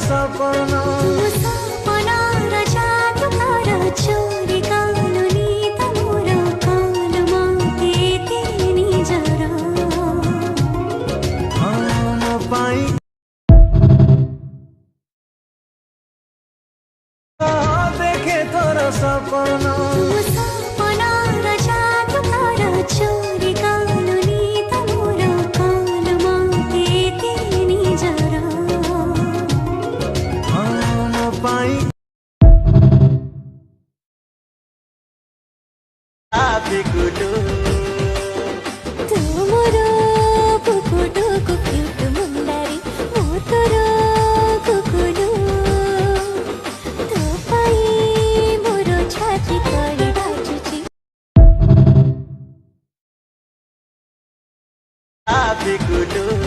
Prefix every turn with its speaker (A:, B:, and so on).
A: सपना चोरी कालो नीत मोर कालमा तेनी जरा हम पाई देखे तोरा सपना चोरी कालो नीत मोर कालमा तेनी जरा हम पाई तुमरो कुकुडो कुक्यूट मुंडारी मोतरो कुकुडो तो पाई मोरो छाती करे बाजुची
B: कुडो